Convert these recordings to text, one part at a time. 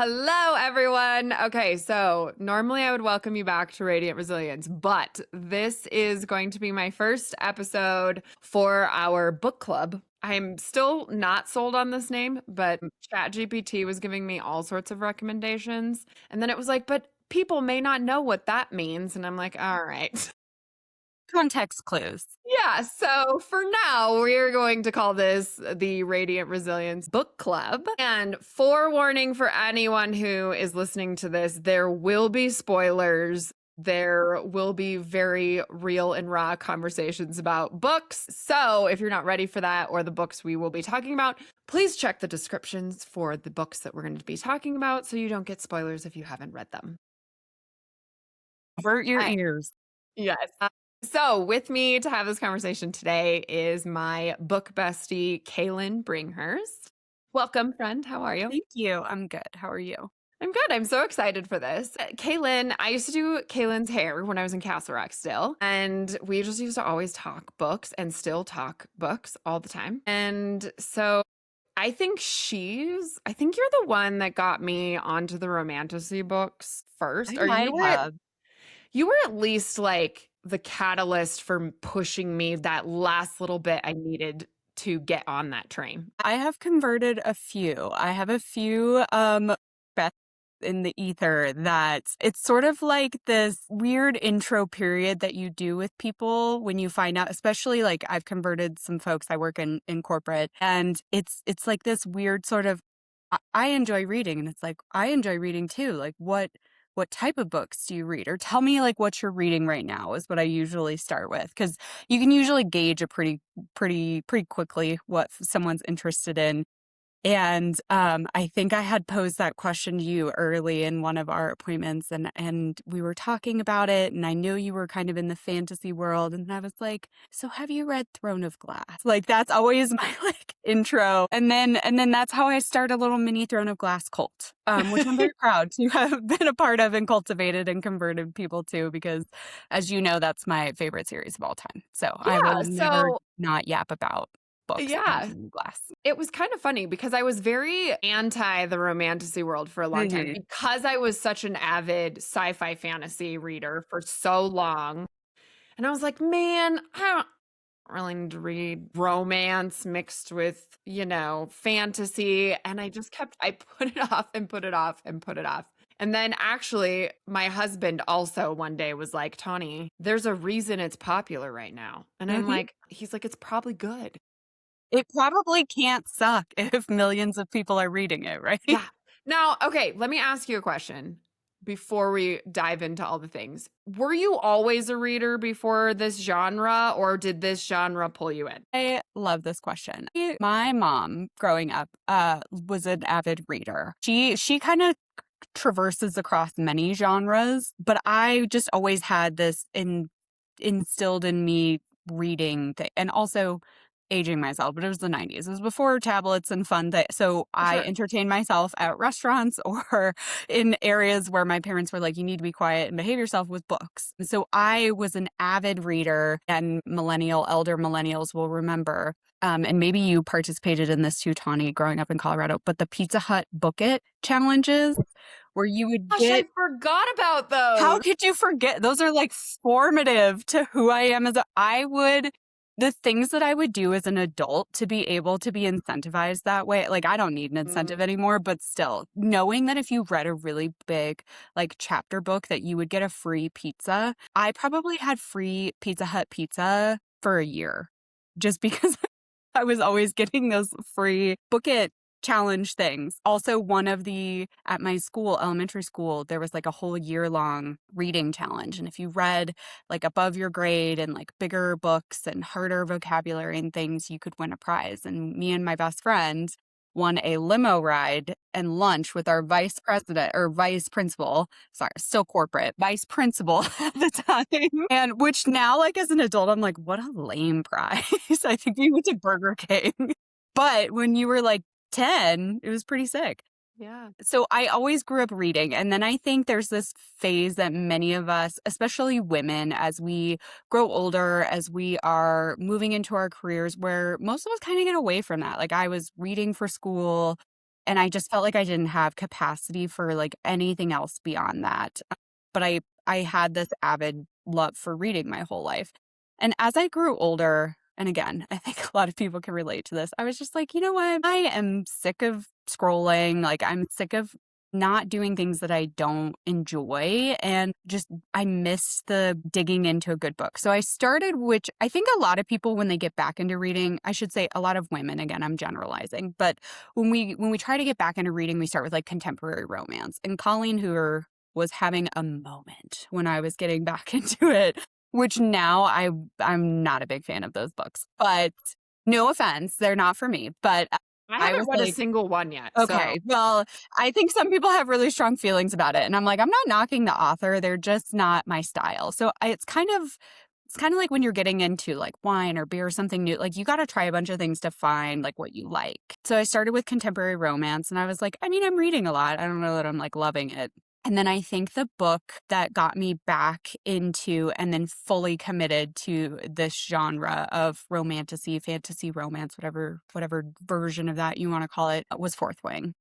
Hello, everyone. Okay, so normally I would welcome you back to Radiant Resilience, but this is going to be my first episode for our book club. I'm still not sold on this name, but ChatGPT was giving me all sorts of recommendations. And then it was like, but people may not know what that means. And I'm like, all right. Context clues. Yeah, so for now, we're going to call this the Radiant Resilience Book Club. And forewarning for anyone who is listening to this, there will be spoilers. There will be very real and raw conversations about books. So if you're not ready for that or the books we will be talking about, please check the descriptions for the books that we're going to be talking about so you don't get spoilers if you haven't read them. Avert your Hi. ears. Yes. So, with me to have this conversation today is my book bestie, Kaylynn Bringhurst. Welcome, friend. How are you? Thank you. I'm good. How are you? I'm good. I'm so excited for this. Kaylynn, I used to do Kaylynn's hair when I was in Castle Rock still. And we just used to always talk books and still talk books all the time. And so I think you're the one that got me onto the romantasy books first. I Or might have. you were at least like the catalyst for pushing me that last little bit I needed to get on that train. I have converted a few. I have a few bets in the ether that it's sort of like this weird intro period that you do with people when you find out, especially like I've converted some folks. I work in corporate, and it's like this weird sort of I enjoy reading, and it's like I enjoy reading too. Like what type of books do you read? Or tell me like what you're reading right now is what I usually start with, because you can usually gauge a pretty quickly what someone's interested in. And I think I had posed that question to you early in one of our appointments, and we were talking about it, and I knew you were kind of in the fantasy world, and I was like, "So have you read Throne of Glass?" Like that's always my like intro, and then that's how I start a little mini Throne of Glass cult, which I'm very proud to have been a part of and cultivated and converted people to, because, as you know, that's my favorite series of all time. So I will Yeah, never so not yap about books and yeah, Throne of Glass. it was kind of funny because I was very anti the romantasy world for a long time Mhm. because I was such an avid sci-fi fantasy reader for so long. And I was like, man, I don't really need to read romance mixed with, fantasy. And I put it off and put it off and put it off. And then actually, my husband also one day was like, Tawny, there's a reason it's popular right now. And I'm Mhm. like, he's like, it's probably good. It probably can't suck if millions of people are reading it, right? Yeah. Now, okay, let me ask you a question before we dive into all the things. Were you always a reader before this genre, or did this genre pull you in? I love this question. My mom, growing up, was an avid reader. She kind of traverses across many genres, but I just always had this instilled in me reading thing, and also aging myself. But it was the 90s. It was before tablets and fun so For I sure. entertained myself at restaurants or in areas where my parents were like, you need to be quiet and behave yourself, with books. And so I was an avid reader, and elder millennials will remember. And maybe you participated in this too, Tawny, growing up in Colorado, but the Pizza Hut Book It challenges where you would Gosh, I get, forgot about how those. could you forget? Those are like formative to who I am the things that I would do as an adult to be able to be incentivized that way. Like, I don't need an incentive Mm, anymore, but still, knowing that if you read a really big, like, chapter book, that you would get a free pizza. I probably had free Pizza Hut pizza for a year just because I was always getting those free book it challenge things. Also, at my school, elementary school, there was like a whole year long reading challenge. And if you read like above your grade and like bigger books and harder vocabulary and things, you could win a prize. And me and my best friend won a limo ride and lunch with our vice president or vice principal. Sorry, still corporate, vice principal at the time. And which now, like as an adult, I'm like, what a lame prize. I think we went to Burger King. But when you were like 10, it was pretty sick. yeah. So I always grew up reading. And then I think there's this phase that many of us, especially women, as we grow older, as we are moving into our careers, where most of us kind of get away from that. Like I was reading for school, And I just felt like I didn't have capacity for like anything else beyond that. But I had this avid love for reading my whole life. And as I grew older, and again, I think a lot of people can relate to this, I was just like, you know what? I am sick of scrolling. Like, I'm sick of not doing things that I don't enjoy. And just, I miss the digging into a good book. So I started, which I think a lot of people, when they get back into reading, I should say a lot of women, again, I'm generalizing, but when we try to get back into reading, we start with like contemporary romance. And Colleen Hoover was having a moment when I was getting back into it, which now I'm not a big fan of those books. But no offense, they're not for me. But I I haven't was read a like, single one yet. So okay, well, I think some people have really strong feelings about it. And I'm like, I'm not knocking the author. They're just not my style. So it's kind of like when you're getting into like wine or beer or something new, like you got to try a bunch of things to find like what you like. So I started with contemporary romance and I was like, I mean, I'm reading a lot. I don't know that I'm like loving it. And then I think the book that got me back into and then fully committed to this genre of romantasy, fantasy romance, whatever version of that you want to call it, was Fourth Wing.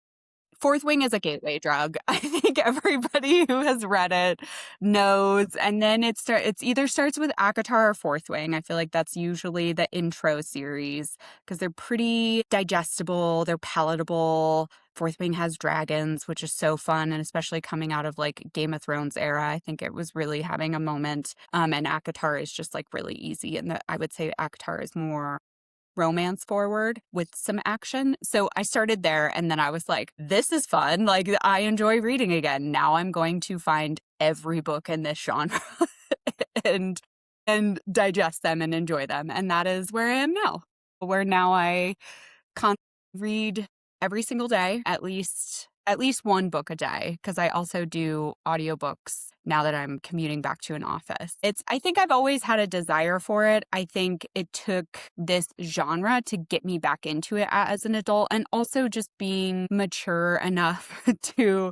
Fourth Wing is a gateway drug. I think everybody who has read it knows. And then it's either starts with ACOTAR or Fourth Wing. I feel like that's usually the intro series because they're pretty digestible, they're palatable. Fourth Wing has dragons, which is so fun, and especially coming out of like Game of Thrones era, I think it was really having a moment. And ACOTAR is just like really easy, and I would say ACOTAR is more romance forward with some action. So I started there and then I was like, this is fun. Like I enjoy reading again. Now I'm going to find every book in this genre and digest them and enjoy them. And that is where I am now. Where now I constantly read every single day, at least one book a day, because I also do audiobooks now that I'm commuting back to an office. I think I've always had a desire for it. I think it took this genre to get me back into it as an adult, and also just being mature enough to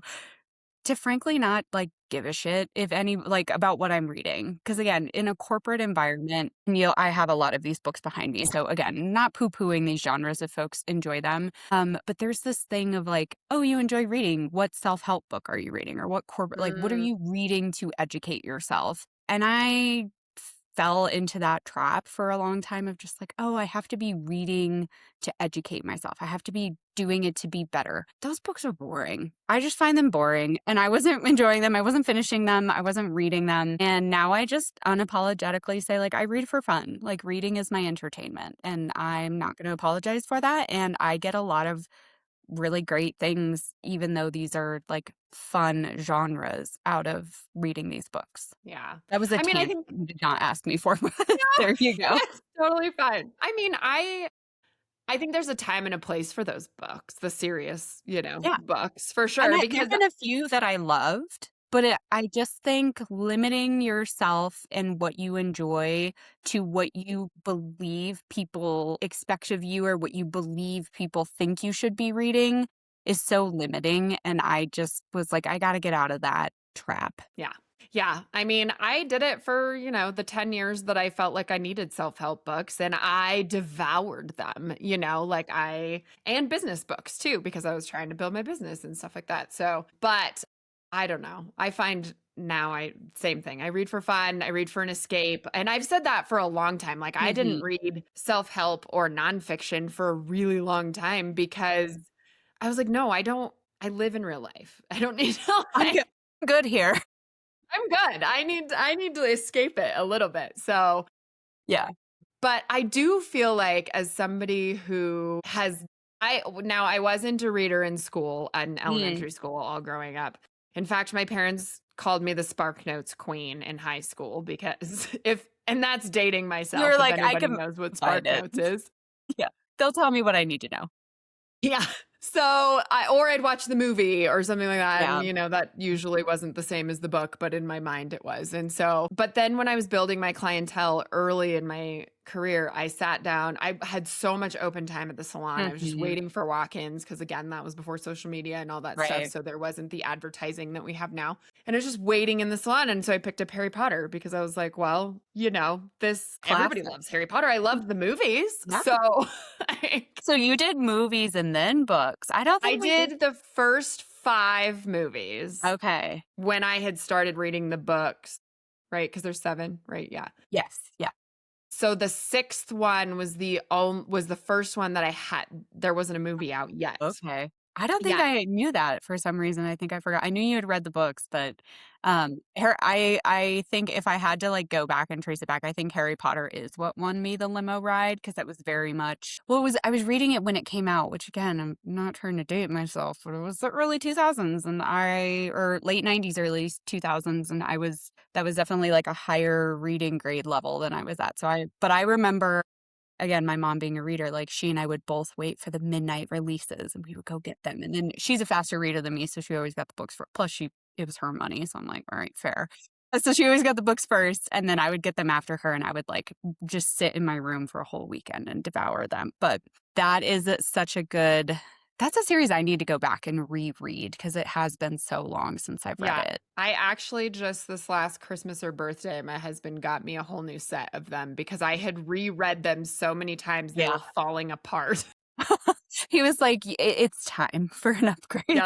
frankly not like give a shit if any like about what I'm reading. Because again, in a corporate environment, I have a lot of these books behind me. So again, not poo-pooing these genres if folks enjoy them. But there's this thing of like, oh, you enjoy reading. What self-help book are you reading? Or what corporate like what are mm, you reading to educate yourself? And I fell into that trap for a long time of just like, oh, I have to be reading to educate myself. I have to be doing it to be better. Those books are boring. I just find them boring and I wasn't enjoying them. I wasn't finishing them. I wasn't reading them. And now I just unapologetically say like, I read for fun. Like reading is my entertainment and I'm not going to apologize for that. And I get a lot of really great things, even though these are like fun genres out of reading these books. yeah. That was a I mean, I tangent think you did not ask me for, but no, there you go. it's totally fine. I mean, I think there's a time and a place for those books, the serious, Yeah. books for And sure. there've Because been a few that I loved, but I just think limiting yourself and what you enjoy to what you believe people expect of you or what you believe people think you should be reading is so limiting. And I just was like, I got to get out of that trap. yeah. Yeah. I mean, I did it for, the 10 years that I felt like I needed self-help books and I devoured them, and business books too, because I was trying to build my business and stuff like that. So, but I don't know. I find now same thing. I read for fun. I read for an escape. And I've said that for a long time. Like I didn't Mhm. read self-help or nonfiction for a really long time because I was like, no, I don't. I live in real life. I don't need to I'm good. Good here. I'm good. I need to escape it a little bit. So, Yeah. but I do feel like as somebody who I was into reader in school and Mm. elementary school all growing up. In fact, my parents called me the Spark Notes queen in high school because and that's dating myself You're if like, I anybody can knows what find Spark it. Notes is. Yeah. They'll tell me what I need to know. Yeah. So I'd watch the movie or something like that. Yeah. And, that usually wasn't the same as the book, but in my mind it was. And so, but then when I was building my clientele early in my career, I sat down. I had so much open time at the salon. I was just Mhm. waiting for walk ins because, again, that was before social media and all that stuff. Right. So there wasn't the advertising that we have now. And it was just waiting in the salon. And so I picked up Harry Potter because I was like, well, everybody Classic. loves Harry Potter. I loved the movies. Yeah. So like, So you did movies and then books. I don't I think we did. did the first 5 movies Okay. when I had started reading the books, right? Because there's 7, right? Yeah. Yes. Yeah. So the 6th one was the first one that I had. There wasn't a movie out yet. Okay. I don't think Yeah. I knew that for some reason. I think I forgot. I knew you had read the books, but I think if I had to like go back and trace it back, I think Harry Potter is what won me the limo ride because that was very much I was reading it when it came out, which again, I'm not trying to date myself, but it was the early 2000s or late 90s, early 2000s, and that was definitely like a higher reading grade level than I was at. But I remember, again, my mom being a reader, like she and I would both wait for the midnight releases and we would go get them. And then she's a faster reader than me, so she always got the books plus it was her money. So I'm like, all right, fair. So she always got the books first, and then I would get them after her, and I would like just sit in my room for a whole weekend and devour them. But that is that's a series I need to go back and reread because it has been so long since I've read it. I actually just this last Christmas or birthday, my husband got me a whole new set of them because I had reread them so many times they were falling apart. He was like, it's time for an upgrade.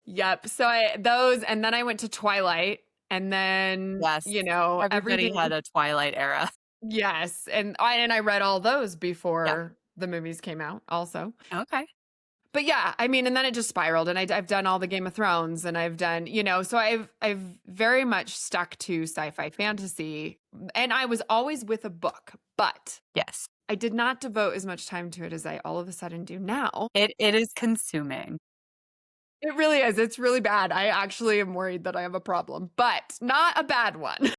Yep. So and then I went to Twilight, and then, Yes. Everybody had a Twilight era. Yes. And I read all those before the movies came out also. Okay. But yeah, I mean, and then it just spiraled, and I've done all the Game of Thrones, and I've done, so I've very much stuck to sci-fi fantasy, and I was always with a book, but yes, I did not devote as much time to it as I all of a sudden do now. It is consuming. It really is. It's really bad. I actually am worried that I have a problem, but not a bad one.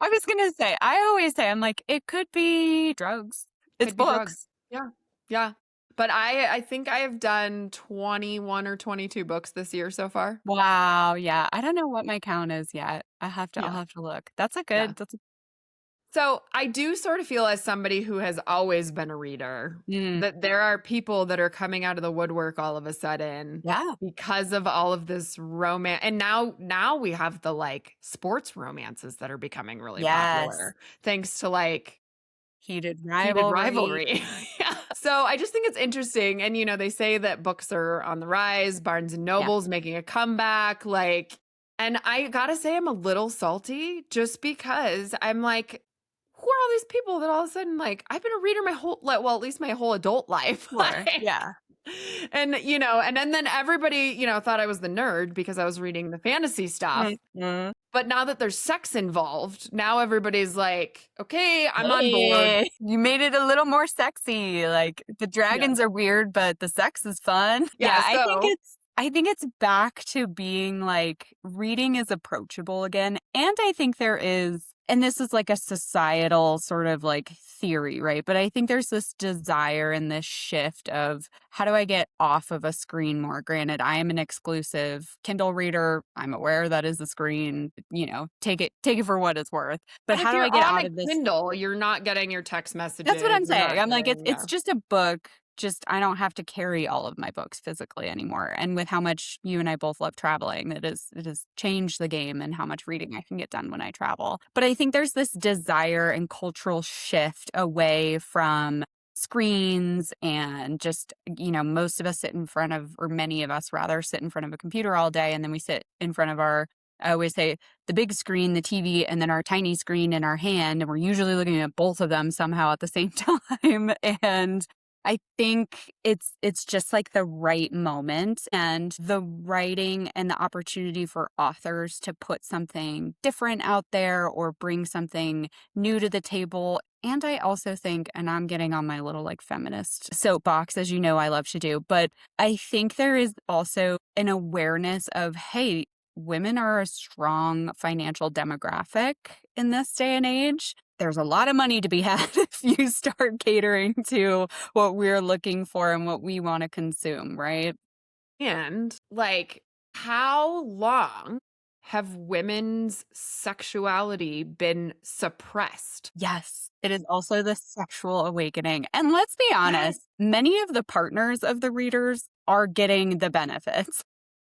I was going to say, I always say, I'm like, it could be drugs. It's books. Drugs. Yeah. Yeah. But I think I have done 21 or 22 books this year so far. Wow. Yeah. I don't know what my count is yet. I'll have to look. That's a good. Yeah. So I do sort of feel, as somebody who has always been a reader, that there are people that are coming out of the woodwork all of a sudden. Yeah. Because of all of this romance. And now we have the like sports romances that are becoming really popular. Thanks to like heated rivalry. Yeah. So I just think it's interesting. And, they say that books are on the rise, Barnes and Noble's making a comeback. And I gotta say, I'm a little salty just because I'm like, who are all these people that all of a sudden, like, I've been a reader at least my whole adult life. Yeah. And, and then everybody, thought I was the nerd because I was reading the fantasy stuff. Mm-hmm. But now that there's sex involved, now everybody's like, okay, I'm on board. You made it a little more sexy. Like the dragons are weird, but the sex is fun. Yeah, I think it's back to being like reading is approachable again. And I think there is, and this is like a societal sort of like theory, right? But I think there's this desire and this shift of how do I get off of a screen more? Granted, I am an exclusive Kindle reader. I'm aware that is a screen, take it for what it's worth. But how do I get out of this? Kindle, you're not getting your text messages. That's what I'm saying. I'm like, it's just a book. Just I don't have to carry all of my books physically anymore. And with how much you and I both love traveling, it has changed the game and how much reading I can get done when I travel. But I think there's this desire and cultural shift away from screens and just, most of us sit in front of, or many of us rather, sit in front of a computer all day, and then we sit in front of I always say the big screen, the TV, and then our tiny screen in our hand. And we're usually looking at both of them somehow at the same time. And I think it's just like the right moment, and the writing and the opportunity for authors to put something different out there or bring something new to the table. And I also think, and I'm getting on my little like feminist soapbox, as you know I love to do, but I think there is also an awareness of, hey, women are a strong financial demographic in this day and age. There's a lot of money to be had if you start catering to what we're looking for and what we want to consume, right? And like, how long have women's sexuality been suppressed? Yes, it is also the sexual awakening. And let's be honest, many of the partners of the readers are getting the benefits.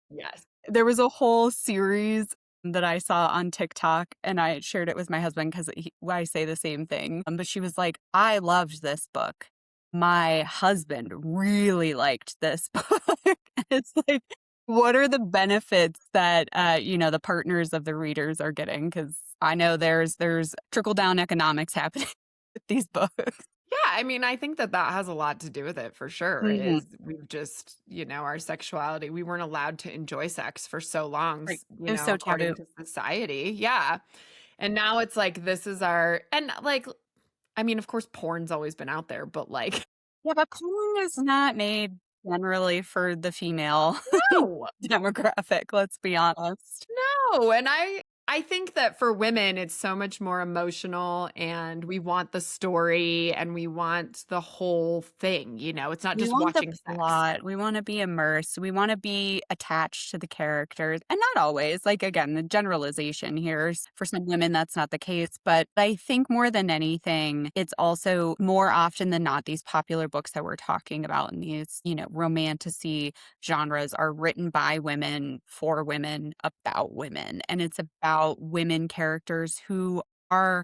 Yes. There was a whole series that I saw on TikTok, and I shared it with my husband because I say the same thing. But she was like, I loved this book. My husband really liked this book. And it's like, what are the benefits that, the partners of the readers are getting? Because I know there's trickle down economics happening with these books. Yeah, I mean, I think that that has a lot to do with it for sure. Mhm. Is we've just, our sexuality, we weren't allowed to enjoy sex for so long, Right. It was so according taboo. to society. Yeah. And now it's like this is our and like I mean, of course porn's always been out there, but like Yeah, but porn is not made generally for the female no. demographic, let's be honest. No, and I think that for women it's so much more emotional and we want the story and we want the whole thing, it's not We just want the watching sex. plot, we wanna be immersed, we wanna be attached to the characters, and not always, like, again, the generalization here is for some women, that's not the case, but I think more than anything, it's also more often than not, these popular books that we're talking about in these, romantasy genres are written by women, for women, about women, and it's about women characters who are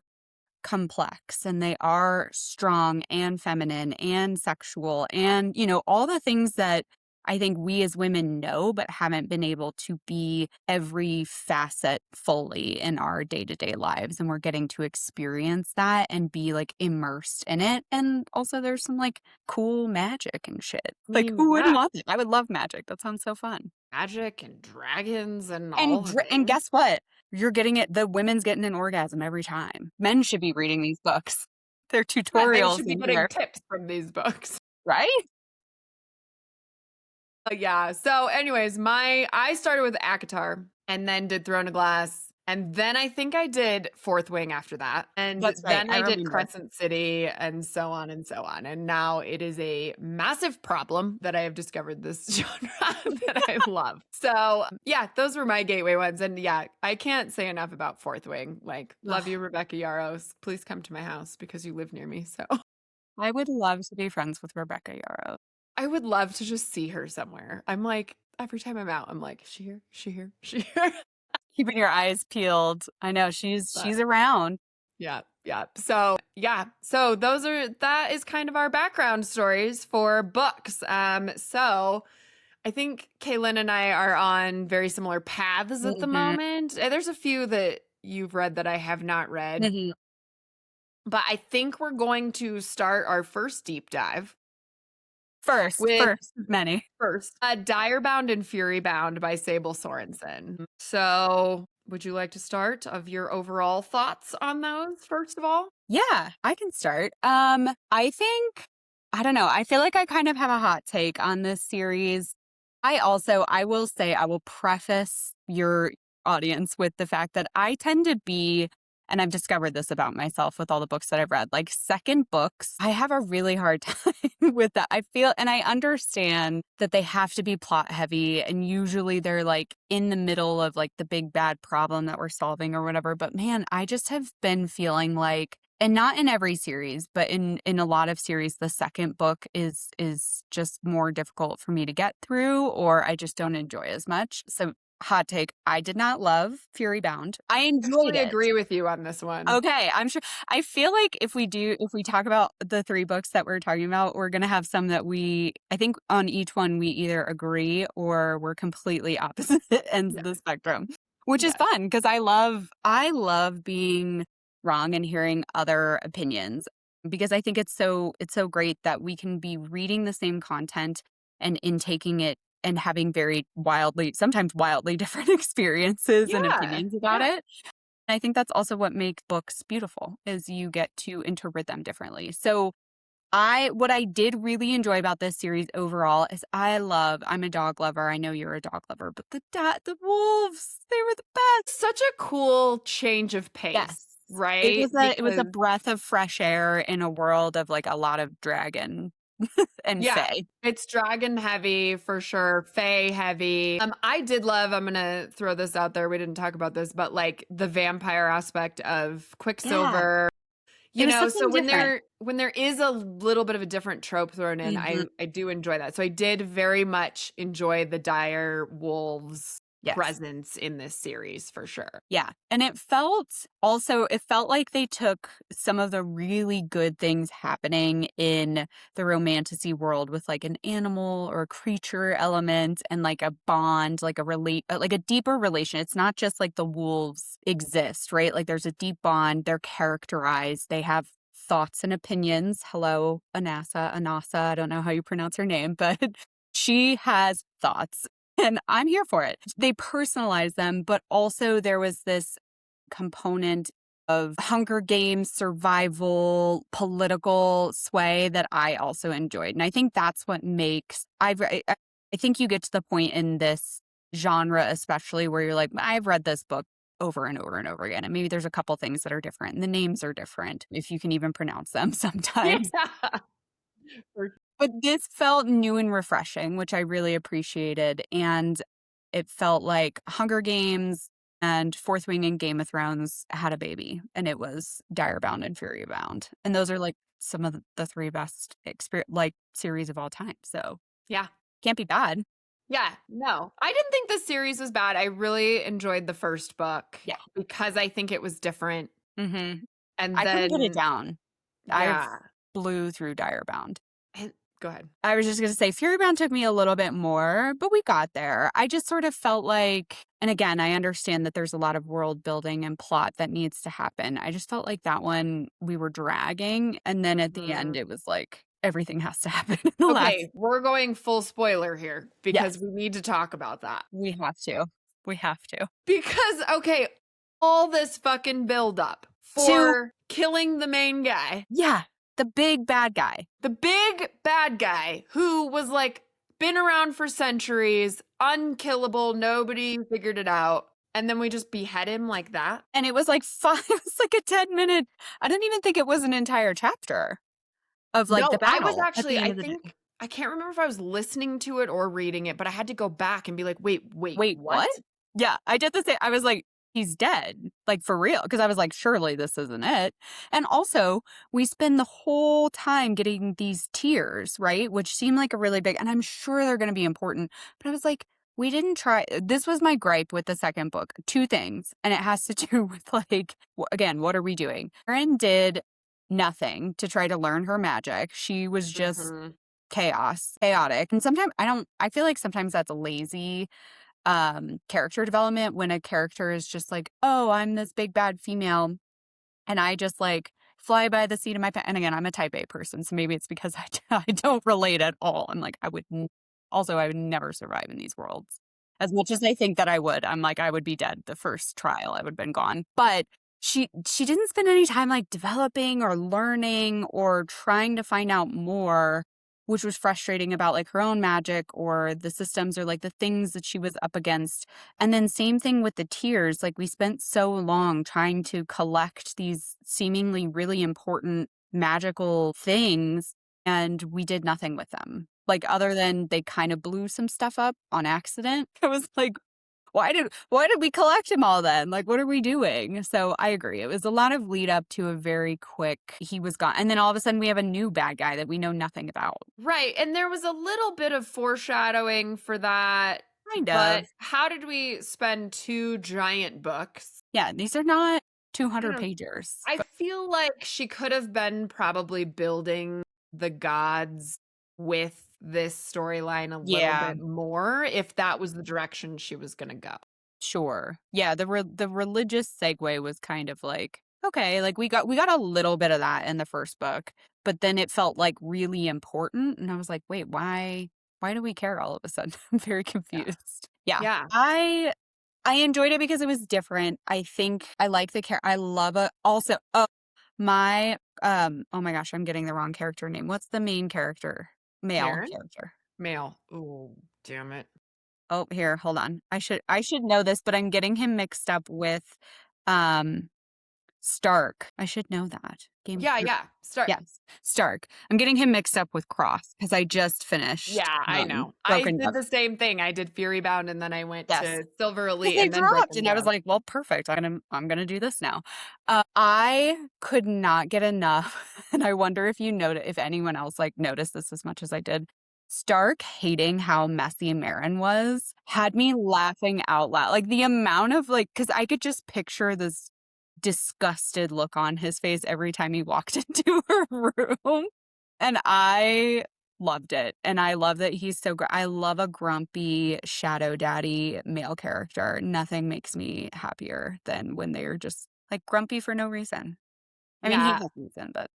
complex and they are strong and feminine and sexual and, all the things that I think we as women know, but haven't been able to be every facet fully in our day to day lives. And we're getting to experience that and be like immersed in it. And also, there's some like cool magic and shit. I Like, mean, who wouldn't yeah, want it? I would love magic. That sounds so fun. magic and dragons and all And the and things. guess what? You're getting it the women's getting an orgasm every time. Men should be reading these books. They're Yeah, they tutorials should be in getting here, tips from these books. right? Yeah. So, anyways, I started with ACOTAR and then did Throne of Glass. And then I think I did Fourth Wing after that. And That's right, then I I did remember. Crescent City and so on and so on. And now it is a massive problem that I have discovered this genre that I love. So, yeah, those were my gateway ones. And yeah, I can't say enough about Fourth Wing. Like, love Ugh, you, Rebecca Yaros. Please come to my house because you live near me. So I would love to be friends with Rebecca Yarrow. I would love to just see her somewhere. I'm like, every time I'm out, I'm like, is she here? Is she here? Is she here? Keeping your eyes peeled. I know But she's around. yeah, yeah. So yeah. So that is kind of our background stories for books. So I think Kaylynn and I are on very similar paths at the Mhm, moment. There's a few that you've read that I have not read, mhm. but I think we're going to start our first deep dive with First of many. first, Direbound and Furybound by Sable Sorensen. So, would you like to start of your overall thoughts on those, first of all? Yeah, I can start. I don't know, I feel like I kind of have a hot take on this series. I will say, I will preface your audience with the fact that I tend to be, and I've discovered this about myself with all the books that I've read, like second books, I have a really hard time with that. I feel, and I understand that they have to be plot heavy, and usually they're like in the middle of like the big bad problem that we're solving or whatever. But man, I just have been feeling like, and not in every series, but in a lot of series, the second book is just more difficult for me to get through, or I just don't enjoy as much. So hot take, I did not love Fury Bound. I I enjoyed actually it. agree with you on this one. Okay, I'm sure. I feel like if we talk about the three books that we're talking about, we're gonna have some that I think on each one we either agree or we're completely opposite ends of the Yes. spectrum, which is Yes. fun because I love being wrong and hearing other opinions because I think it's so great that we can be reading the same content and intaking it and having very wildly, sometimes wildly different experiences and Yeah. opinions about Yeah. it. I think that's also what makes books beautiful is you get to interpret them differently. So what I did really enjoy about this series overall is I'm a dog lover. I know you're a dog lover, but the wolves, they were the best. Such a cool change of pace, Yes. right? It was a Because breath of fresh air in a world of like a lot of dragon and yeah, fae. it's dragon heavy for sure, fae heavy. I did love, I'm gonna throw this out there. We didn't talk about this, but like the vampire aspect of Yeah. Quicksilver. It was So something different. when there is a little bit of a different trope thrown in, Mhm. I do enjoy that. So I did very much enjoy the dire wolves Yes. presence in this series for sure. Yeah. And it felt like they took some of the really good things happening in the romantasy world with like an animal or a creature element and like a bond, like like a deeper relation. It's not just like the wolves exist, right? Like there's a deep bond. They're characterized. They have thoughts and opinions. Hello, Anasa. I don't know how you pronounce her name, but she has thoughts. And I'm here for it. They personalize them, but also there was this component of Hunger Games, survival, political sway that I also enjoyed. And I think that's what makes I think you get to the point in this genre, especially where you're like, I've read this book over and over and over again. And maybe there's a couple things that are different. And the names are different, if you can even pronounce them sometimes. Yeah. But this felt new and refreshing, which I really appreciated. And it felt like Hunger Games and Fourth Wing and Game of Thrones had a baby, and it was Direbound and Furybound. And those are like some of the three best series of all time. So Yeah. can't be bad. Yeah, no. I didn't think this series was bad. I really enjoyed the first book. Yeah. Because I think it was different. Mm-hmm. And I couldn't get it then down. I yeah. blew through Direbound. And go ahead. I was just going to say Furybound took me a little bit more, but we got there. I just sort of felt like, and again, I understand that there's a lot of world building and plot that needs to happen. I just felt like that one we were dragging. And then at the end, it was like everything has to happen in the last. Okay, we're going full spoiler here because we need to talk about that. We have to. We have to. Because, okay, all this fucking buildup for killing the main guy. Yeah. The big bad guy. The big bad guy who was like been around for centuries, unkillable, nobody figured it out. And then we just behead him like that. And it was like it was like a 10-minute, I don't even think it was an entire chapter of like the battle. I was actually, I think, I can't remember if I was listening to it or reading it, but I had to go back and be like, wait, what? Yeah, I did the same. I was like, he's dead, like for real. Because I was like, surely this isn't it. And also, we spend the whole time getting these tears, right? Which seem like a really big, and I'm sure they're going to be important. But I was like, we didn't try. This was my gripe with the second book. Two things. And it has to do with like, again, what are we doing? Erin did nothing to try to learn her magic. She was just chaotic. And sometimes I feel like sometimes that's lazy character development when a character is just like, oh, I'm this big bad female and I just like fly by the seat of my pants. And again, I'm a type A person, so maybe it's because I don't relate at all. I'm like, I would never survive in these worlds as much as I think that I would. I'm like, I would be dead the first trial. I would have been gone. But she didn't spend any time like developing or learning or trying to find out more, which was frustrating about like her own magic or the systems or like the things that she was up against. And then same thing with the tears. Like we spent so long trying to collect these seemingly really important magical things and we did nothing with them. Like other than they kind of blew some stuff up on accident. I was like, why did we collect him all then? Like, what are we doing? So I agree. It was a lot of lead up to a very quick, he was gone. And then all of a sudden we have a new bad guy that we know nothing about. Right. And there was a little bit of foreshadowing for that. Kind of. But how did we spend 2 giant books? Yeah, these are not 200 pagers. I feel like she could have been probably building the gods with this storyline a little bit more if that was the direction she was going to go. Sure. Yeah, the religious segue was kind of like, okay, like we got a little bit of that in the first book, but then it felt like really important and I was like, wait, why do we care all of a sudden? I'm very confused. Yeah. I enjoyed it because it was different. I think I like the character. I love it. Also, oh my gosh, I'm getting the wrong character name. What's the main character? Male character. Male. Oh, damn it. Oh, here, hold on. I should know this, but I'm getting him mixed up with Stark. I should know that. Stark. Yes, Stark. I'm getting him mixed up with Cross because I just finished. Yeah, I know. I did the same thing. I did Furybound and then I went to Silver Elite and then dropped, and I was like, well, perfect. I'm gonna do this now. I could not get enough, and I wonder if if anyone else like noticed this as much as I did. Stark hating how messy Marin was had me laughing out loud. Like the amount of because I could just picture this disgusted look on his face every time he walked into her room. And I loved it. And I love that he's so I love a grumpy shadow daddy male character. Nothing makes me happier than when they're just like grumpy for no reason. I mean, he Yeah. has reason, but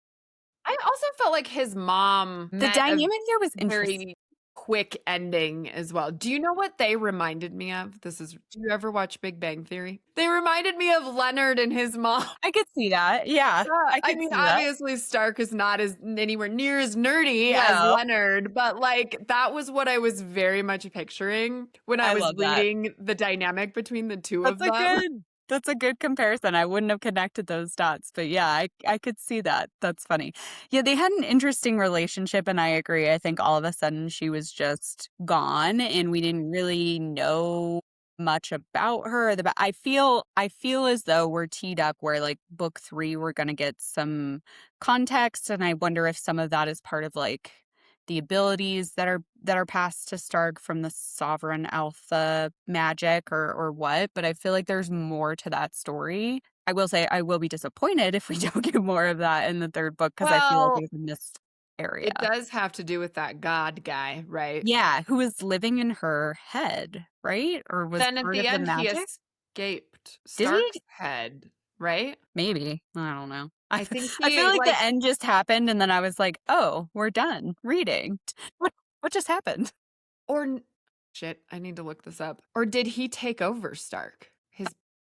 I also felt like his mom the met a dynamic here was interesting. very quick ending as well. Do you know what they reminded me of? Do you ever watch Big Bang Theory? They reminded me of Leonard and his mom. I could see that. Yeah, I I could mean, see that. obviously Stark is not as anywhere near as nerdy as No. Leonard, but like that was what I was very much picturing when I I was love that. reading the dynamic between the two of them. That's a good comparison. I wouldn't have connected those dots, but yeah, I could see that. That's funny. Yeah, they had an interesting relationship, and I agree. I think all of a sudden she was just gone, and we didn't really know much about her. I feel as though we're teed up where like book 3 we're gonna get some context, and I wonder if some of that is part of like the abilities that are passed to Stark from the Sovereign Alpha magic or what, but I feel like there's more to that story. I will say I will be disappointed if we don't get more of that in the 3rd book because I feel like Well, it's a missed area. it does have to do with that god guy, right? Yeah, who was living in her head, right? Or was Then at part the of the end, he magic? escaped Did he? Stark's head, right? Maybe. I don't know. I I think I feel he like like, the end just happened and then I was like, "Oh, we're done reading." What just happened? or shit, I need to look this up. Or did he take over Stark?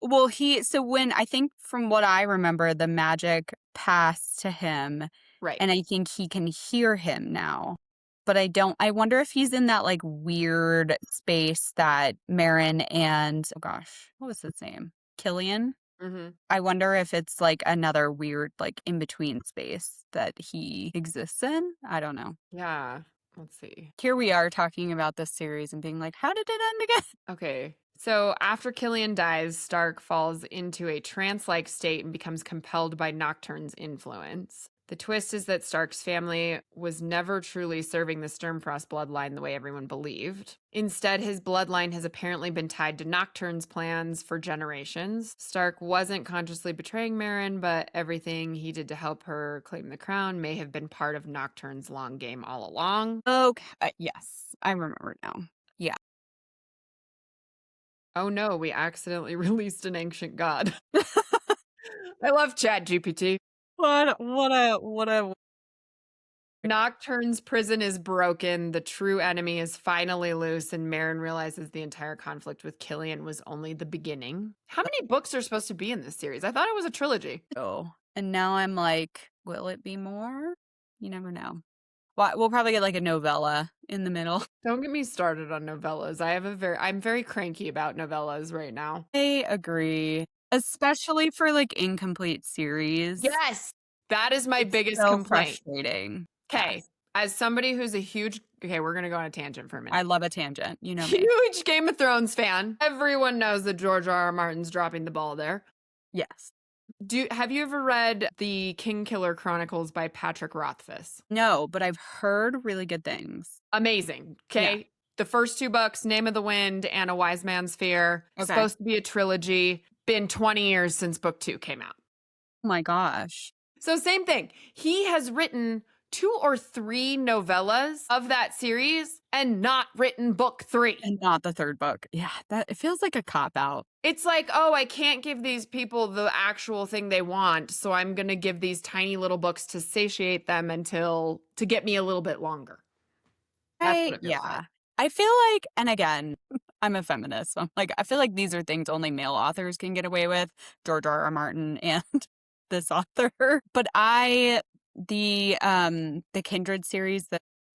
Well, so when I think from what I remember, the magic passed to him, Right. and I think he can hear him now. But I wonder if he's in that like weird space that Marin and, oh gosh, what was his name? Killian? Mm-hmm. I wonder if it's like another weird, like in between space that he exists in. I don't know. Yeah. Let's see. Here we are talking about this series and being like, how did it end again? Okay. So after Killian dies, Stark falls into a trance-like state and becomes compelled by Nocturne's influence. The twist is that Stark's family was never truly serving the Sturmfrost bloodline the way everyone believed. Instead, his bloodline has apparently been tied to Nocturne's plans for generations. Stark wasn't consciously betraying Marin, but everything he did to help her claim the crown may have been part of Nocturne's long game all along. Okay. Yes, I remember now. Yeah. Oh no, we accidentally released an ancient god. I love ChatGPT. What a Nocturne's prison is broken. The true enemy is finally loose, and Marin realizes the entire conflict with Killian was only the beginning. How many books are supposed to be in this series? I thought it was a trilogy. oh. And now I'm like, will it be more? You never know. Well, we'll probably get like a novella in the middle. Don't get me started on novellas. I'm very cranky about novellas right now. I agree. Especially for like incomplete series. Yes, that is my biggest So complaint. frustrating. Okay, Yes. as somebody who's okay, we're gonna go on a tangent for a minute. I love a tangent. You know me. Huge Game of Thrones fan. Everyone knows that George R.R. Martin's dropping the ball there. Yes. Have you ever read the King Killer Chronicles by Patrick Rothfuss? No, but I've heard really good things. Amazing. Okay. Yeah. The first 2 books, Name of the Wind and A Wise Man's Fear, Okay. supposed to be a trilogy. Been 20 years since book 2 came out. Oh my gosh. So same thing. He has written 2 or 3 novellas of that series and not written book 3. And not the 3rd book. Yeah, it feels like a cop-out. It's like, oh, I can't give these people the actual thing they want, so I'm going to give these tiny little books to satiate them to get me a little bit longer. That's what it feels like. I feel like, and again, I'm a feminist, so I'm like, I feel like these are things only male authors can get away with, George R.R. Martin and this author. But the Kindred series,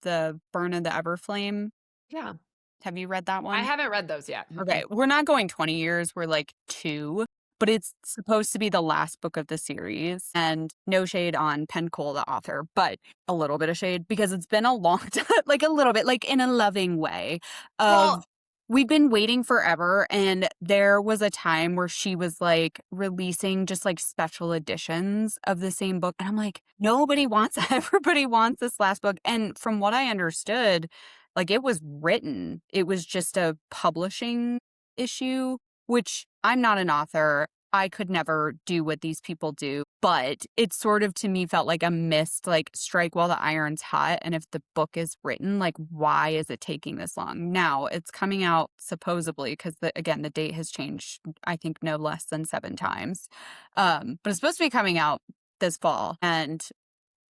the Burn of the Everflame. Yeah. Have you read that one? I haven't read those yet. Okay, we're not going 20 years, we're like 2. But it's supposed to be the last book of the series. And no shade on Penn Cole, the author, but a little bit of shade because it's been a long time, like a little bit, like in a loving way. Well, we've been waiting forever, and there was a time where she was, like, releasing just, like, special editions of the same book, and I'm like, "Nobody wants everybody wants this last book," and from what I understood, like, it was written. It was just a publishing issue, which I'm not an author. I could never do what these people do, but it sort of to me felt like a missed, like, strike while the iron's hot, and if the book is written, like, why is it taking this long? Now, it's coming out supposedly because again, the date has changed, I think, no less than 7 times, but it's supposed to be coming out this fall, and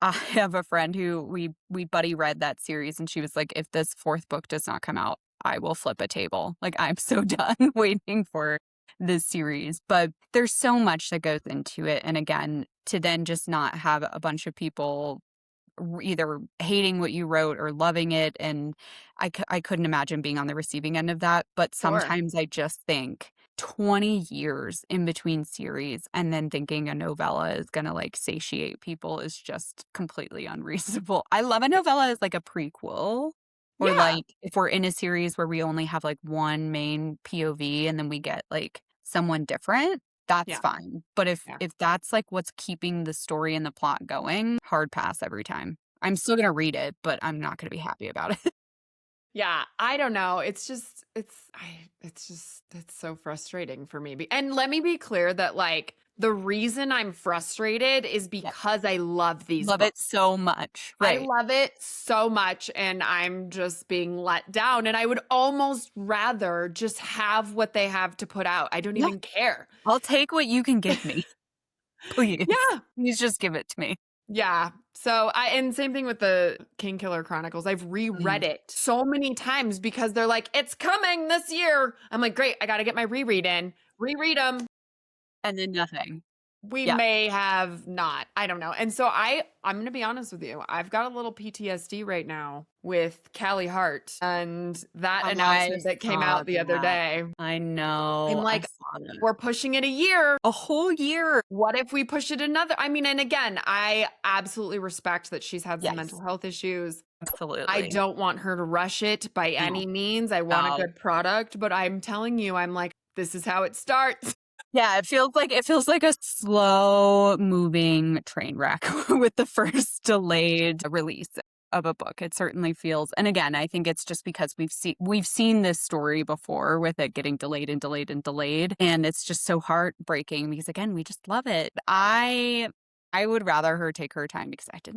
I have a friend who we buddy read that series, and she was like, "If this 4th book does not come out, I will flip a table." Like, I'm so done waiting for this series, but there's so much that goes into it, and again, to then just not have a bunch of people either hating what you wrote or loving it, and I couldn't imagine being on the receiving end of that, but Sure. sometimes I just think 20 years in between series and then thinking a novella is gonna, like, satiate people is just completely unreasonable. I love a novella as, like, a prequel or, Yeah. like, if we're in a series where we only have, like, one main POV and then we get, like, someone different, that's Yeah. fine, but Yeah. if that's, like, what's keeping the story and the plot going, hard pass every time. I'm still gonna read it, but I'm not gonna be happy about it. Yeah, I don't know. It's so frustrating for me. And let me be clear that like the reason I'm frustrated is Yeah. because I love these Love it books. so much. I Right. love it so much and I'm just being let down and I would almost rather just have what they have to put out. I don't Yeah. even care. I'll take what you can give me. Please. Yeah. Please just give it to me. Yeah. So I and same thing with the King Killer Chronicles. I've reread Mhm. it so many times because they're like, it's coming this year. I'm like, great, I gotta get my reread in. Reread them. And then nothing. We Yeah. may have not. I don't know. And so I'm gonna be honest with you. I've got a little PTSD right now with Callie Hart and that I announcement that came saw out the other that. day. I I'm know. I like, saw that. we're pushing it a year. A whole year. What if we push it another? I mean, and again, I absolutely respect that she's had some mental Yes. health issues. I Absolutely. don't want her to rush it by No. any means. I want a No. good product, but I'm telling you, I'm like, this is how it starts. Yeah, it feels like a slow moving train wreck with the first delayed release of a book. It certainly feels, and again, I think it's just because we've seen this story before with it getting delayed and delayed and delayed, and it's just so heartbreaking because again, we just love it. I would rather her take her time because I did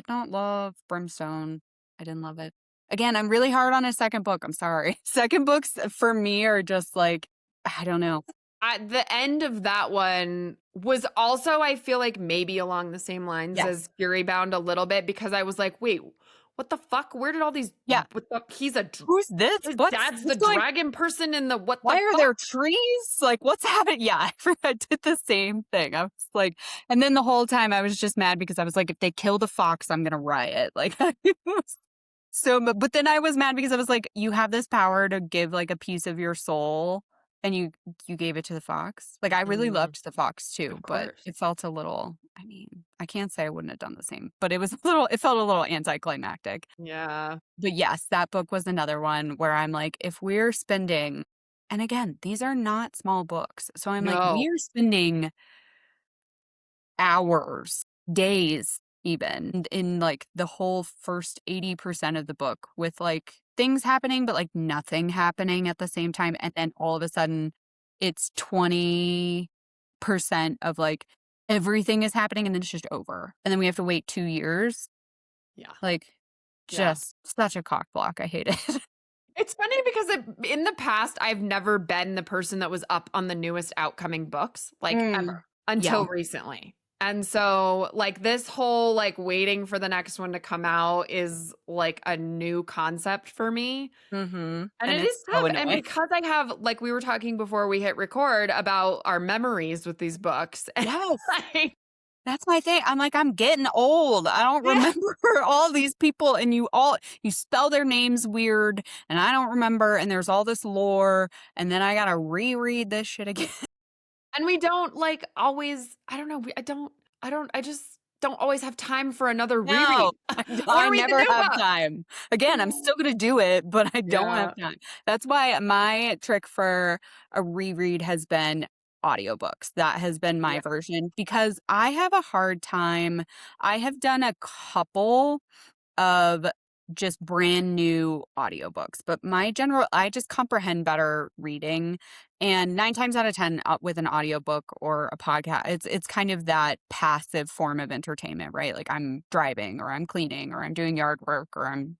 not love Brimstone. I didn't love it. Again, I'm really hard on a second book. I'm sorry. Second books for me are just like I don't know. The end of that one was also, I feel like, maybe along the same lines Yes. as Fury Bound a little bit because I was like, wait, what the fuck? Where did all these? Yeah. Who's this? His dad's the What's going dragon person in the what why the are fuck? there trees? Like, what's happening? Yeah, I did the same thing. I was like and then the whole time I was just mad because I was like, "If they kill the fox, I'm gonna riot." Like, I was but then I was mad because I was like, "You have this power to give, like, a piece of your soul, and you gave it to the fox?" Like, I really Mm, loved the fox of too, but course. it felt a little I mean, I can't say I wouldn't have done the same, but it felt a little anticlimactic. Yeah. But yes, that book was another one where I'm like, if we're spending and again, these are not small books. So I'm like, No. we're spending hours, days even in like the whole first 80% of the book with like things happening, but like nothing happening at the same time. And then all of a sudden it's 20% of like everything is happening and then it's just over. And then we have to wait 2 years. Yeah. Like Yeah. just such a cock block. I hate it. It's funny because in the past, I've never been the person that was up on the newest outcoming books, like Mm. ever, Yeah. until recently. And so, like, this whole like waiting for the next one to come out is like a new concept for me. Mhm. And And it is it's so tough. And annoying. because I have, like, we were talking before we hit record about our memories with these books. And Yes. like, That's my thing. I'm like, I'm getting old. I don't yeah. remember all these people and you spell their names weird and I don't remember and there's all this lore and then I gotta reread this shit again. And we don't like always, I don't know. I just don't always have time for another No, reread. I I want I to read the never new have book. time. Again, I'm still gonna do it, but I don't have Yeah. time. That's why my trick for a reread has been audiobooks. That has been my Yeah. version because I have a hard time. I have done a couple of just brand new audiobooks. But I just comprehend better reading. And 9 times out of 10 with an audiobook or a podcast, it's kind of that passive form of entertainment, right? Like I'm driving or I'm cleaning or I'm doing yard work or I'm